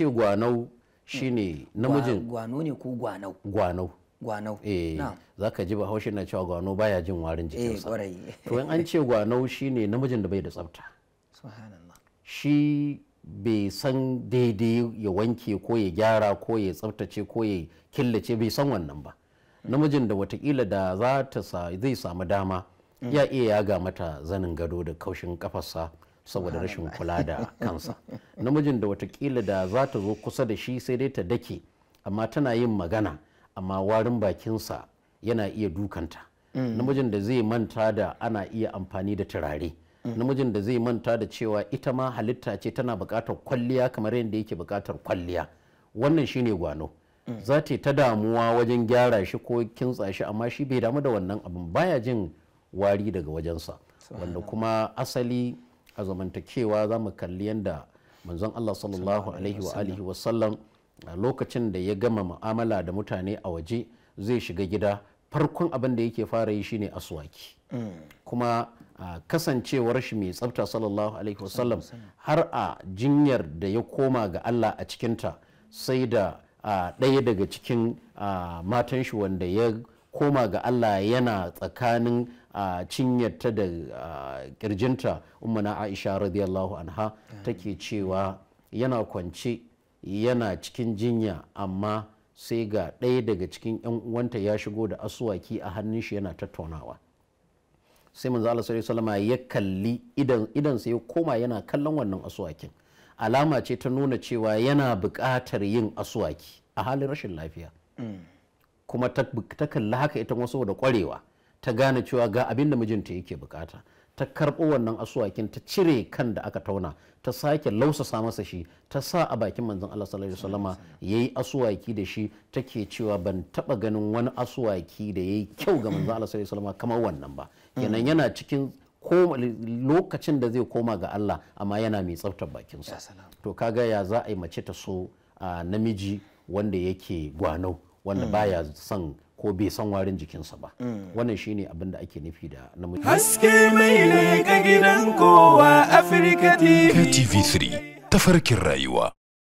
ce gwanau shine namijin. Gwano ne ko gwanau? Gwanau. Zaka ji Bahaushe na cewa gwano baya jin warin jikinsa. To in an ce gwanau shine namijin da bai da tsafta. Subhanallah. Shi bai san daidai ya wanke ko ya gyara ko ya tsaftace ko ya killace, bai san wannan ba. Namijin da watakila da zai samu dama ya iya yaga mata zanin gado da kaushin kafarsa saboda rashin kula da kansa. Namijin da watakila da za ta zo kusa da shi sai dai ta dake, amma tana yin magana amma warin bakinsa yana iya dukanta. Namijin da zai manta da ana iya amfani da turare. Namijin da zai manta da cewa ita ma halitta ce tana buƙatar kwalliya kamar yadda yake buƙatar kwalliya. Wannan shine gwano. Za ta damuwa wajen gyara shi ko kintsa shi, amma shi bai damu da wannan abin, baya jin wari daga wajensa. Wanda kuma asali a zamantakewa za mu kalli yadda manzon Allah sallallahu alaihi wa sallam a lokacin da ya gama mu'amala da mutane a waje zai shiga gida, farkon abin da yake fara yi shine aswaki. Kuma kasancewar shi mai tsafta sallallahu alaihi wasallam har a jinyar da ya koma ga Allah a cikinta, sai da ɗaya daga cikin matan shi wanda ya koma ga Allah yana tsakanin cinyarta da kirjinta, ummuna Aisha radiyallahu anha take cewa yana kwance yana cikin jinya, amma sai ga ɗaya daga cikin 'yan uwanta ya shigo da asuwaki a hannun shi yana tattaunawa. Sai manzo Allah sallallahu alaihi wasallam ya kalli idan sai ya koma yana kallon wannan asuwakin. Alama ce ta nuna cewa yana buƙatar yin asuwaki a halin rashin lafiya. Kuma ta kalli haka ita wasu da ƙwarewa, ta gane cewa ga abin da mijinta yake buƙata. Ta karɓo wannan asuwakin, ta cire kan da aka tauna, ta sake lausasa masa shi, ta sa a bakin manzon Allah sallallahu alaihi wasallama yayi asuwaki da shi. Take cewa ban taba ganin wani asuwaki da yayi kyau ga manzon Allah sallallahu alaihi wasallama kamar wannan ba. Kenan yana cikin lokacin da zai koma ga Allah, amma yana mai tsaftar bakinsa. To kaga ya za a yi mace ta so namiji wanda yake gwanau, wanda baya son ko bai san warin jikinsa ba. Wannan shine abin da ake nufi da namiji. Haske mai ne ga gidan kowa Afirka TV. TV3 tafarkin rayuwa.